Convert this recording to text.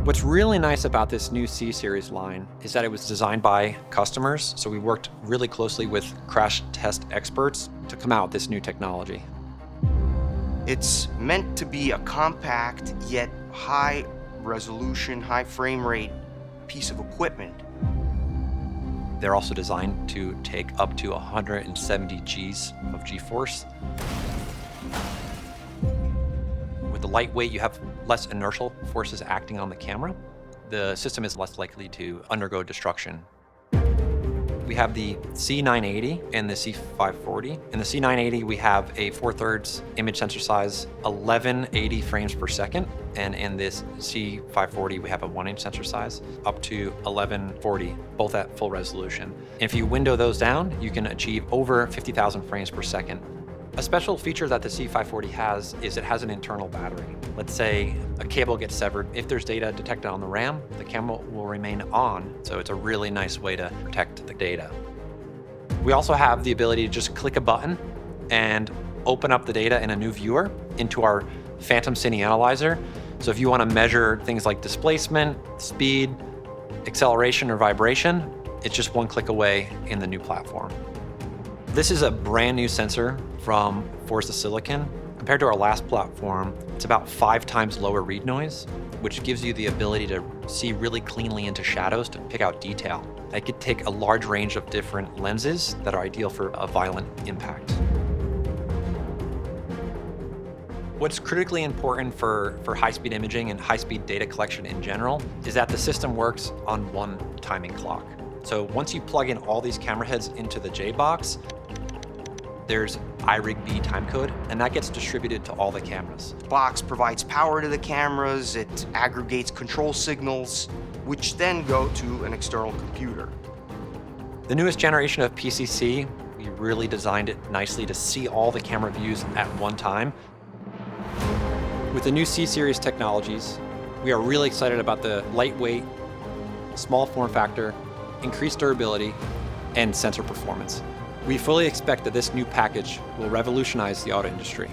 What's really nice about this new C-Series line is that it was designed by customers, so we worked really closely with crash test experts to come out with this new technology. It's meant to be a compact yet high resolution, high frame rate piece of equipment. They're also designed to take up to 170 Gs of G-force. With the lightweight, you have less inertial forces acting on the camera. The system is less likely to undergo destruction. We have the C980 and the C540. In the C980, we have a 4/3 image sensor size, 1180 frames per second. And in this C540, we have a 1-inch sensor size, up to 1140, both at full resolution. And if you window those down, you can achieve over 50,000 frames per second. A special feature that the C540 has is it has an internal battery. Let's say a cable gets severed. If there's data detected on the RAM, the camera will remain on, so it's a really nice way to protect the data. We also have the ability to just click a button and open up the data in a new viewer into our Phantom Cine Analyzer. So if you want to measure things like displacement, speed, acceleration, or vibration, it's just one click away in the new platform. This is a brand new sensor from Forza Silicon. Compared to our last platform, it's about 5 times lower read noise, which gives you the ability to see really cleanly into shadows to pick out detail. It could take a large range of different lenses that are ideal for a violent impact. What's critically important for high-speed imaging and high-speed data collection in general is that the system works on one timing clock. So once you plug in all these camera heads into the J-box, there's iRig-B timecode, and that gets distributed to all the cameras. The box provides power to the cameras, it aggregates control signals, which then go to an external computer. The newest generation of PCC, we really designed it nicely to see all the camera views at one time. With the new C-Series technologies, we are really excited about the lightweight, small form factor, increased durability, and sensor performance. We fully expect that this new package will revolutionize the auto industry.